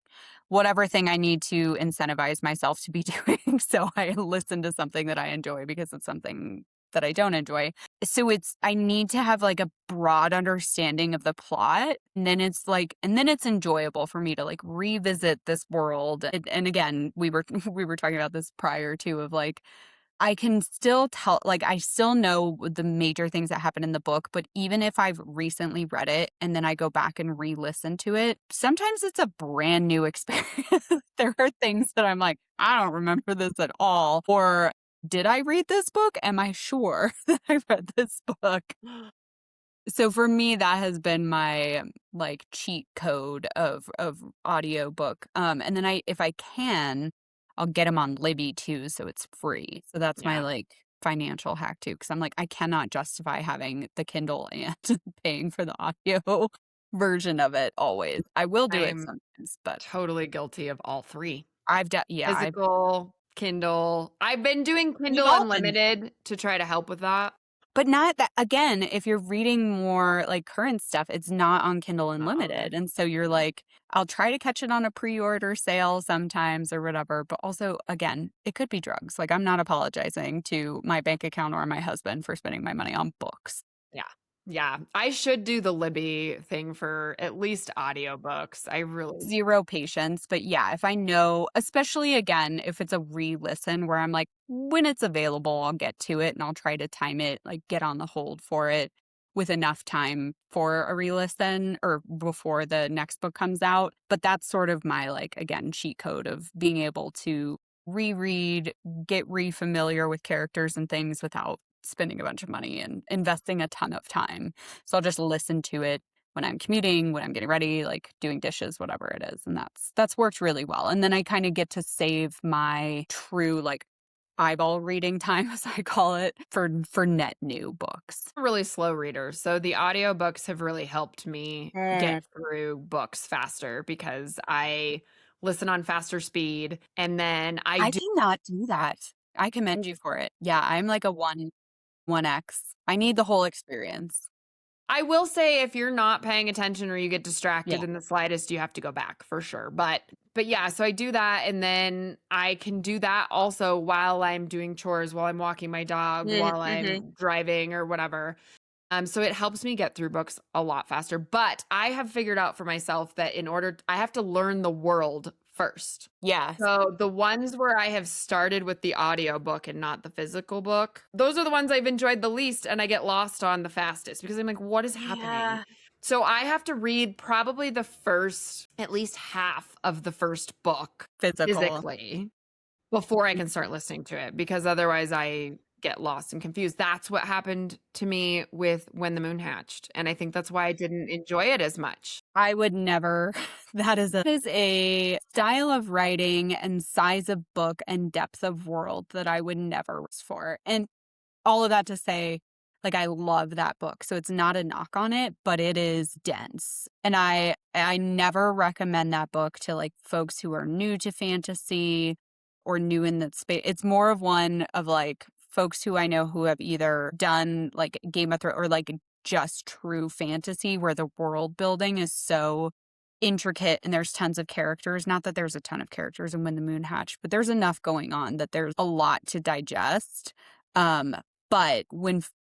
whatever thing I need to incentivize myself to be doing. So I listen to something that I enjoy because it's something that I don't enjoy. So I need to have like a broad understanding of the plot. And then it's enjoyable for me to like revisit this world. And again, we were talking about this prior too of like, I can still tell, like, I still know the major things that happen in the book, but even if I've recently read it and then I go back and re-listen to it, sometimes it's a brand new experience. There are things that I'm like, I don't remember this at all. Or did I read this book? Am I sure that I read this book? So for me, that has been my like cheat code of audiobook. And then if I can, I'll get them on Libby too, so it's free. So that's my Yeah. like financial hack too, because I'm like, I cannot justify having the Kindle and paying for the audio version of it always. I will do it I'm sometimes, but totally guilty of all three. I've Physical, Kindle. I've been doing we've Kindle all been. Unlimited to try to help with that. But not that again, if you're reading more like current stuff, it's not on Kindle Not on Unlimited. there. And so you're like, I'll try to catch it on a pre-order sale sometimes or whatever. But also, again, it could be drugs. Like I'm not apologizing to my bank account or my husband for spending my money on books. Yeah. Yeah. I should do the Libby thing for at least audiobooks. I really, Zero patience. But yeah, if I know, especially again, if it's a re-listen where I'm like, when it's available, I'll get to it and I'll try to time it, like get on the hold for it with enough time for a re-listen or before the next book comes out. But that's sort of my like, again, cheat code of being able to reread, get re-familiar with characters and things without spending a bunch of money and investing a ton of time. So I'll just listen to it when I'm commuting, when I'm getting ready, like doing dishes, whatever it is. And that's worked really well. And then I kind of get to save my true like eyeball reading time, as I call it, for net new books. a really slow reader. So the audiobooks have really helped me Mm. get through books faster because I listen on faster speed. And then I I do. cannot do that. I commend you for it. Yeah, I'm like a 1X. I need the whole experience. I will say if you're not paying attention or you get distracted Yeah. in the slightest, you have to go back for sure. But yeah, so I do that and then I can do that also while I'm doing chores, while I'm walking my dog, while Mm-hmm. I'm driving or whatever. So it helps me get through books a lot faster. But I have figured out for myself that I have to learn the world first. Yes. So the ones where I have started with the audiobook and not the physical book, those are the ones I've enjoyed the least and I get lost on the fastest because I'm like, what is happening? Yeah. So I have to read probably the first, at least half of the first book Physical. physically before I can start listening to it because otherwise I get lost and confused. That's what happened to me with When the Moon Hatched. And I think that's why I didn't enjoy it as much. I would never. That is a style of writing and size of book and depth of world that I would never wish for. And all of that to say, like I love that book. So it's not a knock on it, but it is dense. And I never recommend that book to like folks who are new to fantasy or new in that space. It's more of one of like folks who I know who have either done like Game of Thrones or like just true fantasy where the world building is so intricate and there's tons of characters. Not that there's a ton of characters in When the Moon Hatched, but there's enough going on that there's a lot to digest. But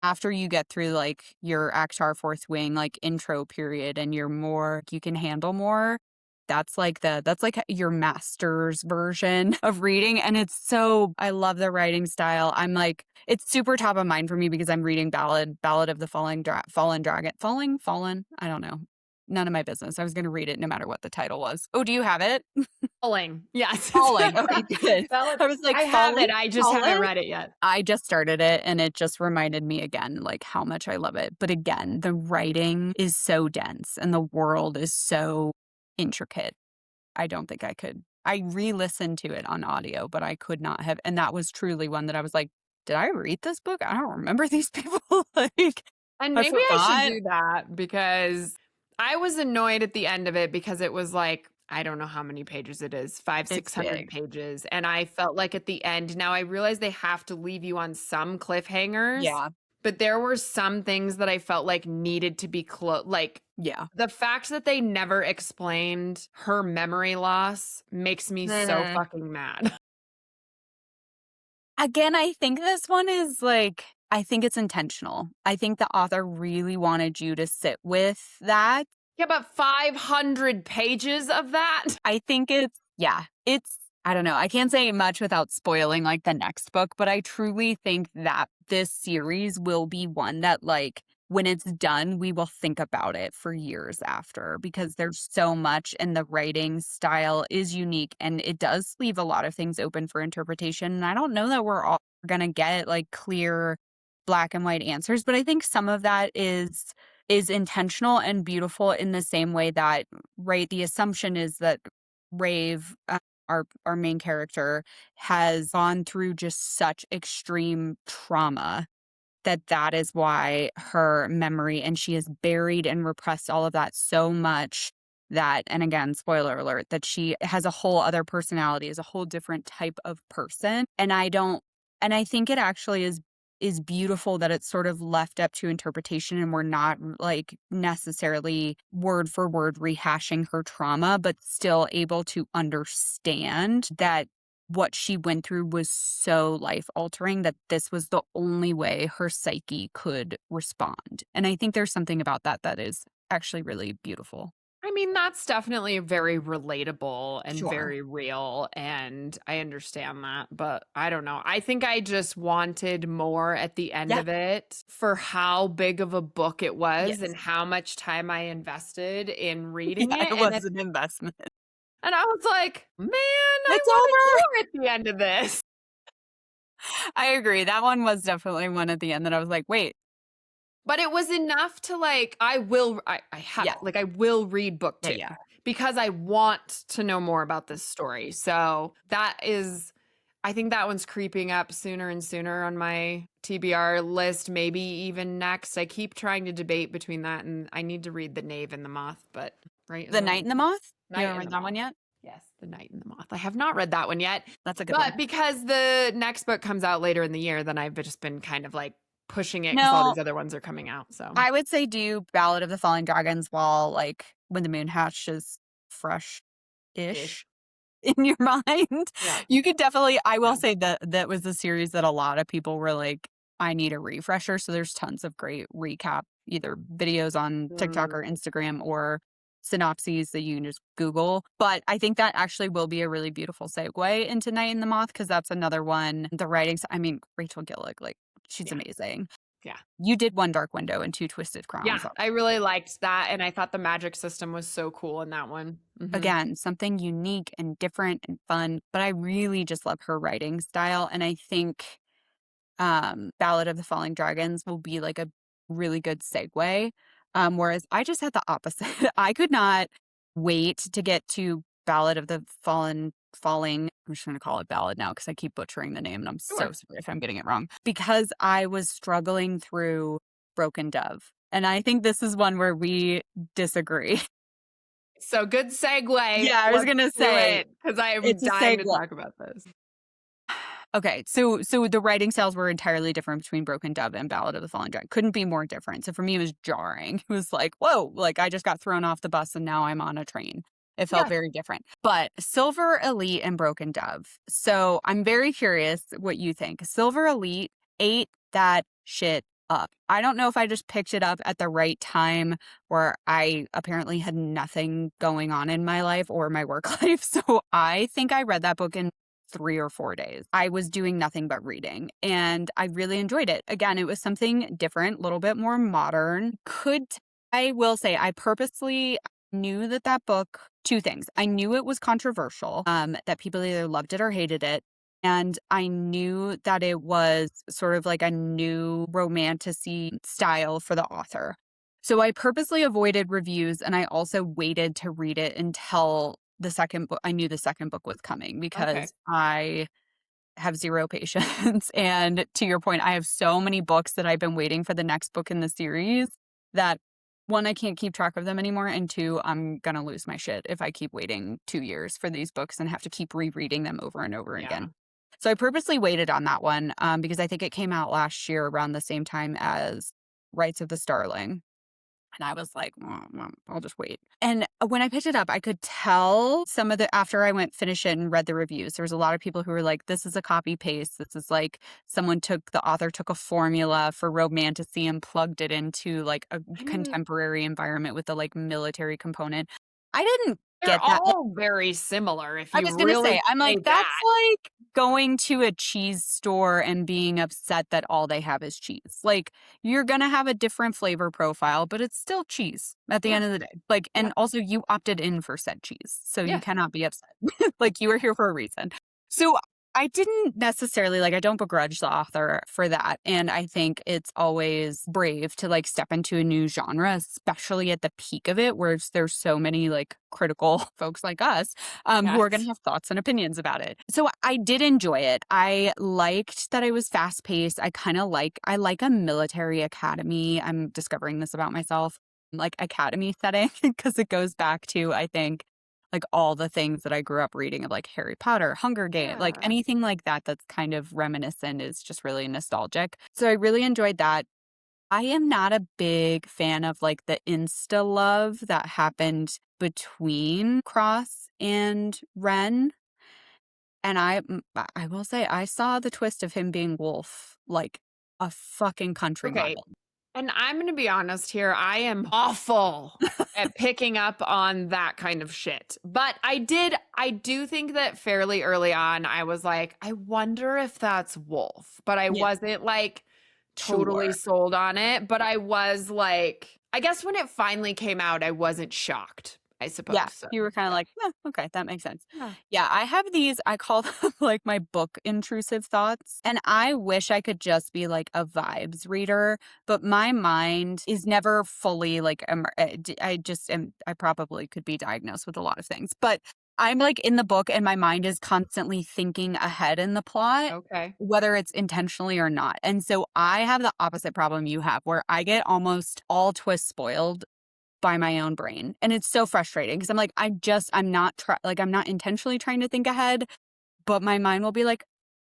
after you get through like your Actar Fourth Wing like intro period and you can handle more. That's like your master's version of reading. And I love the writing style. I'm like, it's super top of mind for me because I'm reading Ballad of the Fallen Dragon. Fallen? I don't know. none of my business. I was going to read it no matter what the title was. Oh, do you have it? Falling. Yes. Falling. Okay, good. I was like, I have falling? it. I just haven't Fallen? read it yet. I just started it and it just reminded me again, like how much I love it. But again, the writing is so dense and the world is so intricate. I don't think I could. I re-listened to it on audio, but I could not have. And that was truly one that I was like, did I read this book? I don't remember these people. Like, And I maybe I should forgot. do that because I was annoyed at the end of it because it was like, I don't know how many pages it is, It's 600 big. pages. And I felt like at the end, now I realize they have to leave you on some cliffhangers. Yeah. But there were some things that I felt like needed to be like Yeah. the fact that they never explained her memory loss makes me so fucking mad. Again, I think this one is like, I think it's intentional. I think the author really wanted you to sit with that. Yeah, but 500 pages of that? I think I don't know. I can't say much without spoiling like the next book, but I truly think that this series will be one that like when it's done, we will think about it for years after because there's so much and the writing style is unique and it does leave a lot of things open for interpretation. And I don't know that we're all going to get like clear black and white answers, but I think some of that is intentional and beautiful in the same way that right the assumption is that Rave our main character has gone through just such extreme trauma that is why her memory and she has buried and repressed all of that so much that and again spoiler alert that she has a whole other personality is a whole different type of person and I think it actually is beautiful that it's sort of left up to interpretation and we're not like necessarily word for word rehashing her trauma, but still able to understand that what she went through was so life altering that this was the only way her psyche could respond. And I think there's something about that is actually really beautiful. I mean, that's definitely very relatable and Sure. very real. And I understand that. But I don't know. I think I just wanted more at the end of it for how big of a book it was Yes. and how much time I invested in reading it. It was an investment. And I was like, man, It's I over. wanted more at the end of this. I agree. That one was definitely one at the end that I was like, wait. But it was enough to like, I will read book 2 because I want to know more about this story. So I think that one's creeping up sooner and sooner on my TBR list, maybe even next. I keep trying to debate between that and I need to read The Knave and the Moth, but right. The Night and the Moth? You haven't read that one yet? Yes, The Night and the Moth. I have not read that one yet. That's a good one. But because the next book comes out later in the year, then I've just been kind of like pushing it because all these other ones are coming out. So I would say do Ballad of the Falling Dragons while like when the moon hatch is fresh-ish in your mind. Yeah. You could definitely, I will say that was the series that a lot of people were like, I need a refresher. So there's tons of great recap, either videos on TikTok or Instagram or synopses that you can just Google. But I think that actually will be a really beautiful segue into Night and the Moth because that's another one. The writings, I mean, Rachel Gillick, like she's amazing. Yeah. You did One Dark Window and Two Twisted Crowns. Yeah, I really liked that. And I thought the magic system was so cool in that one. Mm-hmm. Again, something unique and different and fun. But I really just love her writing style. And I think Ballad of the Falling Dragons will be like a really good segue. Whereas I just had the opposite. I could not wait to get to Ballad of the Falling. I'm just going to call it Ballad now because I keep butchering the name and I'm so sorry if I'm getting it wrong. Because I was struggling through Broken Dove. And I think this is one where we disagree. So good segue. Yeah, I was going to say. Because I am dying to talk about this. Okay, so the writing styles were entirely different between Broken Dove and Ballad of the Fallen Dragon. Couldn't be more different. So for me, it was jarring. It was like, whoa, like I just got thrown off the bus and now I'm on a train. It felt very different. But Silver Elite and Broken Dove. So I'm very curious what you think. Silver Elite ate that shit up. I don't know if I just picked it up at the right time where I apparently had nothing going on in my life or my work life. So I think I read that book in 3 or 4 days. I was doing nothing but reading and I really enjoyed it. Again, it was something different, a little bit more modern. I will say I purposely knew that book, two things. I knew it was controversial, that people either loved it or hated it. And I knew that it was sort of like a new romantasy style for the author. So I purposely avoided reviews, and I also waited to read it until the second book. I knew the second book was coming Okay. because I have zero patience. And to your point, I have so many books that I've been waiting for the next book in the series that, one, I can't keep track of them anymore. And two, I'm going to lose my shit if I keep waiting 2 years for these books and have to keep rereading them over and over Yeah. again. So I purposely waited on that one because I think it came out last year around the same time as Rights of the Starling. And I was like, I'll just wait. And when I picked it up, I could tell after I finish it and read the reviews, there was a lot of people who were like, this is a copy paste. This is like the author took a formula for romantasy and plugged it into like a I mean, contemporary environment with the like military component. I didn't they're get that. all very similar if I you was gonna really say, I'm say like, that's that. like going to a cheese store and being upset that all they have is cheese. Like, you're gonna have a different flavor profile, but it's still cheese at the Yeah. end of the day. Like, Yeah. and also you opted in for said cheese, so you Yeah. cannot be upset. Like, you are here for a reason. So I didn't necessarily I don't begrudge the author for that. And I think it's always brave to like step into a new genre, especially at the peak of it, where there's so many like critical folks like us who are going to Yes. have thoughts and opinions about it. So I did enjoy it. I liked that it was fast paced. I like a military academy. I'm discovering this about myself, like academy setting, because it goes back to, I think, like all the things that I grew up reading of like Harry Potter, Hunger Games, like Yeah. anything like that that's kind of reminiscent is just really nostalgic. So I really enjoyed that. I am not a big fan of like the insta love that happened between Cross and Ren. And I will say I saw the twist of him being Wolf like a fucking country Okay. mile. And I'm going to be honest here. I am awful at picking up on that kind of shit. But I do think that fairly early on, I was like, I wonder if that's Wolf. But I Yeah, wasn't like totally sure. sold on it. But I was like, I guess when it finally came out, I wasn't shocked, I Yeah, suppose. So, you were kinda yeah. like, okay, that makes sense." Yeah. Yeah, I have these I call them, like, my book intrusive thoughts, and I wish I could just be, like, a vibes reader, but my mind is never fully, like, I just am I probably could be diagnosed with a lot of things, but I'm, like, in the book, and my mind is constantly thinking ahead in the plot, Okay. whether it's intentionally or not, and so I have the opposite problem you have, where I get almost all twists spoiled by my own brain. And it's so frustrating because I'm like, I'm not intentionally trying to think ahead, but my mind will be like,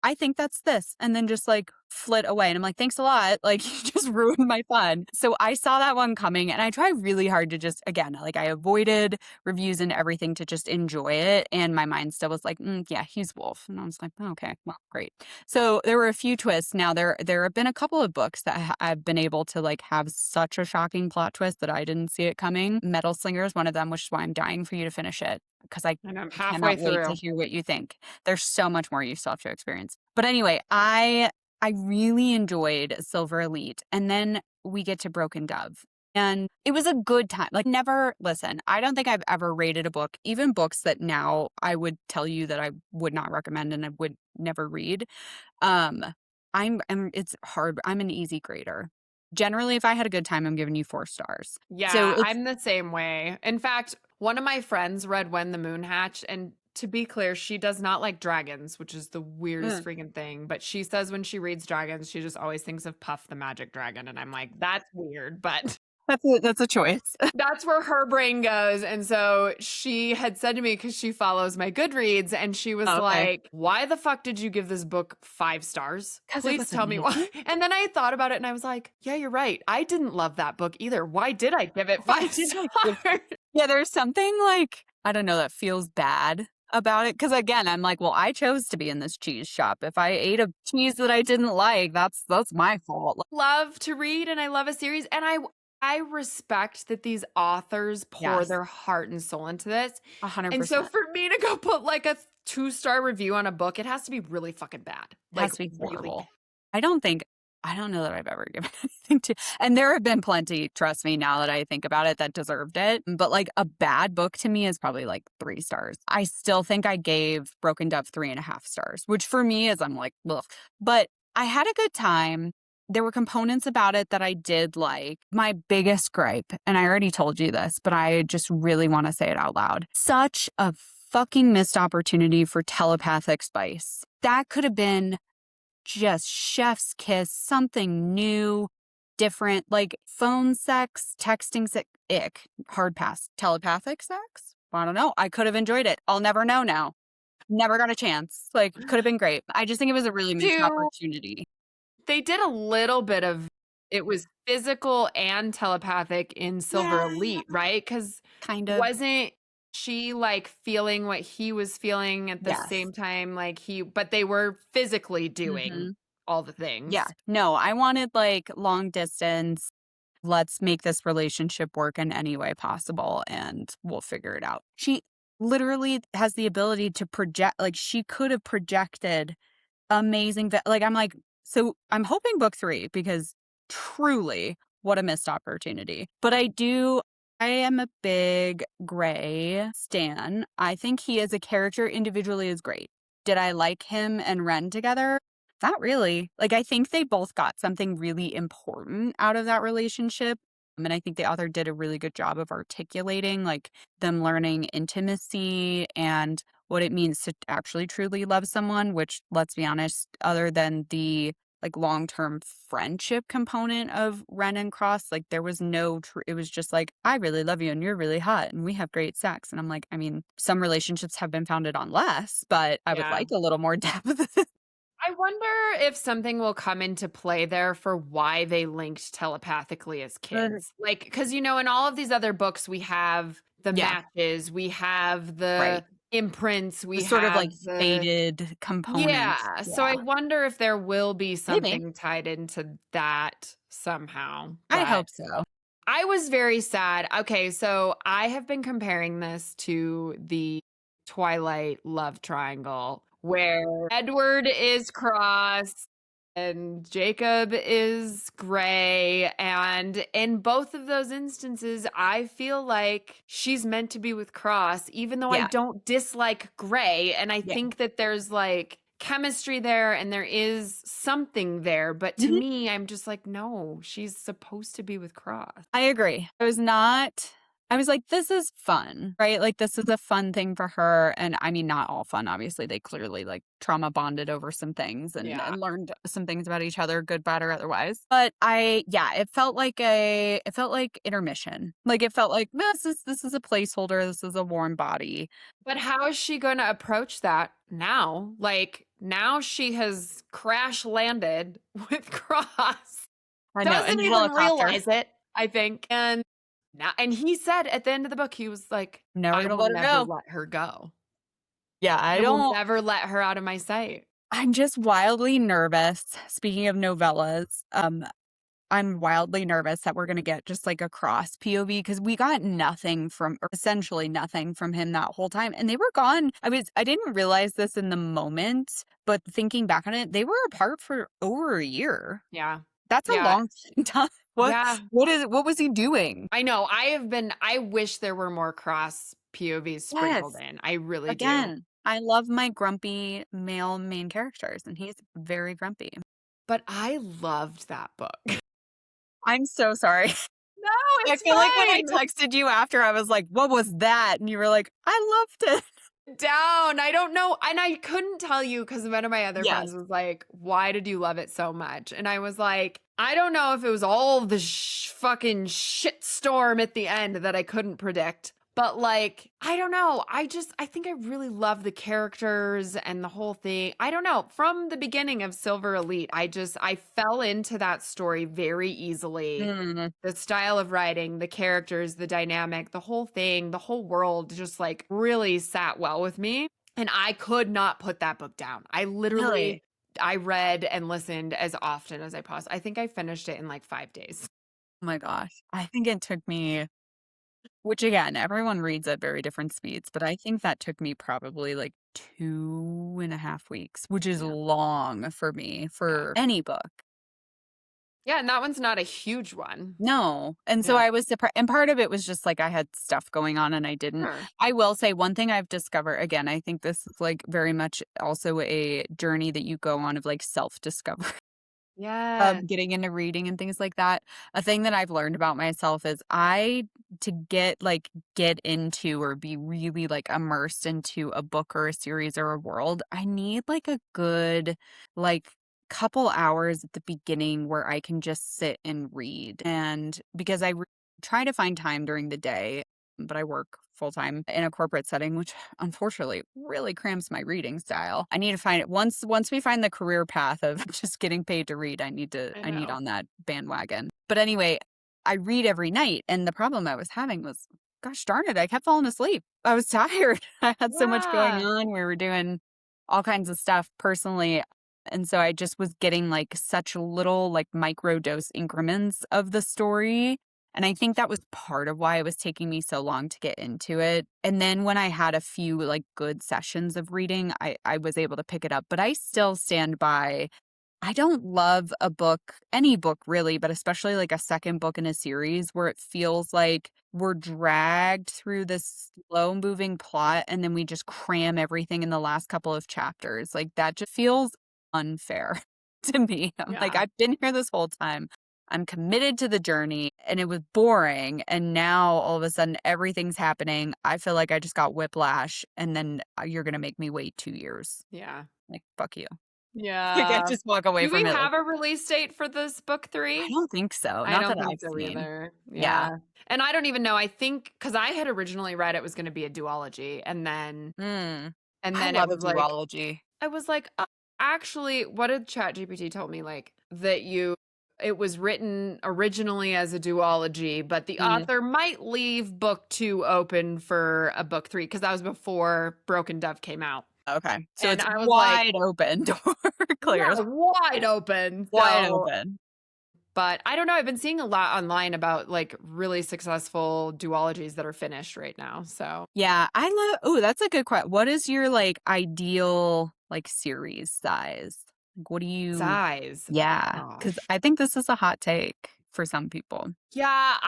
I think that's this, and then just like flit away. And I'm like, thanks a lot. Like, you just ruined my fun. So I saw that one coming, and I try really hard to just, again, like I avoided reviews and everything to just enjoy it. And my mind still was like, yeah, he's Wolf. And I was like, "Oh, okay, well, great." So there were a few twists. Now there have been a couple of books that I've been able to like have such a shocking plot twist that I didn't see it coming. Metal Slinger is one of them, which is why I'm dying for you to finish it because I And I'm halfway cannot wait to through. hear what you think. There's so much more you still have to experience. But anyway, I really enjoyed Silver Elite. And then we get to Broken Dove. And it was a good time. Like, never, listen, I don't think I've ever rated a book, even books that now I would tell you that I would not recommend and I would never read. Um, it's hard. I'm an easy grader. Generally, if I had a good time, I'm giving you 4 stars. So Yeah, it's I'm the same way. In fact, one of my friends read When the Moon Hatched, and to be clear, she does not like dragons, which is the weirdest mm, freaking thing. But she says when she reads dragons, she just always thinks of Puff the Magic Dragon. And I'm like, that's weird, but that's a choice. that's where her brain goes. And so she had said to me, because she follows my Goodreads, and she was Oh, okay. like, why the fuck did you give this book 5 stars? Because it Please was tell me why. amazing. And then I thought about it and I was like, yeah, you're right. I didn't love that book either. Why did I give it Why 5 did I give stars? Yeah, there's something like, I don't know, that feels bad about it. Cause again, I'm like, well, I chose to be in this cheese shop. If I ate a cheese that I didn't like, that's my fault. Love to read and I love a series. And I respect that these authors pour Yes, their heart and soul into this. And so 100%. for me to go put like a 2-star review on a book, it has to be really fucking bad. It Like has to be really bad. horrible. I don't think I don't know that I've ever given anything to, and there have been plenty, trust me, now that I think about it, that deserved it. But like a bad book to me is probably like 3 stars. I still think I gave Broken Dove 3.5 stars, which for me is, I'm like, ugh. But I had a good time. There were components about it that I did like. My biggest gripe, and I already told you this, but I just really want to say it out loud. Such a fucking missed opportunity for telepathic spice. That could have been just chef's kiss, something new, different, like phone sex, texting sex, ick, hard pass. Telepathic sex? I don't know. I could have enjoyed it. I'll never know now. Never got a chance. Like, could have been great. I just think it was a really missed Do opportunity. they did a little bit of it was physical and telepathic in Silver Yeah, Elite, right? Because kind of. wasn't she like feeling what he was feeling at the Yes. same time? Like but they were physically doing Hmm. all the Yeah. things. No, I wanted like long distance. Let's make this relationship work in any way possible and we'll figure it out. She literally has the ability to project, like, she could have projected amazing. Like, I'm like, so I'm hoping book 3 because truly, what a missed opportunity. But I am a big Gray stan. I think he as a character individually is great. Did I like him and Ren together? Not really. Like, I think they both got something really important out of that relationship. And I think the author did a really good job of articulating, like, them learning intimacy and what it means to actually truly love someone, which, let's be honest, other than the like long-term friendship component of Ren and Cross, like there was no it was just like, I really love you and you're really hot and we have great sex. And I'm like, I mean, some relationships have been founded on less, but I would Yeah. like a little more depth. I wonder if something will come into play there for why they linked telepathically as Uh, kids. Like, because, in all of these other books, we have the yeah, matches, we have right. the imprints, The we sort of have like the. faded components. Yeah. So I Yeah. wonder if there will be Maybe. something tied into that somehow. I But hope so. I was very sad. Okay. So I have been comparing this to the Twilight love triangle where Edward is Cross and Jacob is Gray. And in both of those instances, I feel like she's meant to be with Cross, even though I Yeah. don't dislike Gray. And I Yeah. think that there's like chemistry there and there is something there. But to Mhm. me, I'm just like, no, she's supposed to be with Cross. I agree. I was like, this is fun, right? Like, this is a fun thing for her. And I mean, not all fun, obviously. They clearly like trauma bonded over some things Yeah. and learned some things about each other, good, bad, or otherwise. But yeah, it felt like intermission. Like, it felt like this is a placeholder. This is a warm body. But how is she going to approach that now? Like, now she has crash landed with Cross. I know. And Doesn't the even helicopter. realize it, I think. And he said at the end of the book, he was like, Never I gonna will let her never go. let her go. Yeah, I will never let her out of my sight. I'm just wildly nervous. Speaking of novellas, I'm wildly nervous that we're going to get just like a cross POV because we got nothing from, or essentially nothing from him that whole time. And they were gone. I didn't realize this in the moment, but thinking back on it, they were apart for over a year. Yeah. That's a Yeah. long time. Yeah. What was he doing? I know. I wish there were more cross POVs sprinkled Yes. in. I really do. Again, I love my grumpy male main characters, and he's very grumpy. But I loved that book. I'm so sorry. No, I it's feel like when I fine. texted you after, I was like, what was that? And you were like, I loved it. Down. I don't know. And I couldn't tell you because one of my other Yes. friends was like, why did you love it so much? And I was like, I don't know if it was all the fucking shit storm at the end that I couldn't predict. But like, I don't know. I think I really love the characters and the whole thing. I don't know. From the beginning of Silver Elite, I fell into that story very easily. Mm, The style of writing, the characters, the dynamic, the whole thing, the whole world just like really sat well with me. And I could not put that book down. really? I read and listened as often as I possibly. I think I finished it in like 5 days. Oh my gosh. I think it took me, which again, everyone reads at very different speeds, but I think that took me probably like 2.5 weeks, which is Yeah. long for me Yeah. for any book. Yeah, and that one's not a huge one. No. And so Yeah. I was surprised. And part of it was just like I had stuff going on and I didn't. Sure. I will say one thing I've discovered again, I think this is like very much also a journey that you go on of like self discovery. Yeah. Of getting into reading and things like that. A thing that I've learned about myself is I to get into or be really like immersed into a book or a series or a world, I need like a good like couple hours at the beginning where I can just sit and read. And because try to find time during the day, but I work full time in a corporate setting, which unfortunately really cramps my reading style. I need to find it once we find the career path of just getting paid to read, I I need know. on that bandwagon. But anyway, I read every night and the problem I was having was gosh darn it, I kept falling asleep. I was tired. I had so much going Yeah. on. We were doing all kinds of stuff personally. And so I just was getting like such little like micro dose increments of the story, and I think that was part of why it was taking me so long to get into it. And then when I had a few like good sessions of reading, I was able to pick it up. But I still stand by I don't love a book, any book really, but especially like a second book in a series where it feels like we're dragged through this slow moving plot and then we just cram everything in the last couple of chapters. Like that just feels unfair to me. I'm like, Yeah. I've been here this whole time. I'm committed to the journey and it was boring. And now all of a sudden everything's happening. I feel like I just got whiplash and then you're going to make me wait 2 years. Yeah. Like, fuck you. Like, I Yeah. just walk away Do we from it like, have a release date for this book I 3? don't think so, I not don't that think I've so seen. either. Yeah. Yeah. And I don't even know. I think because I had originally read it was going to be a duology, Mm. and I then it love a was like duology. I was like, "Oh, actually, what did ChatGPT tell me? Like that it was written originally as a duology, but the Mm. author might leave book 2 open for a book 3 because that was before Broken Dove came out." Okay. So And it's I was like, wide open door yeah, clears. wide open. Wide So, open. but I don't know. I've been seeing a lot online about like really successful duologies that are finished right now. So, Yeah, I love Oh, that's a good question. What is your, like, ideal, like, series size? Like, what do you size. Oh Yeah, because gosh. I think this is a hot take for some people. Yeah.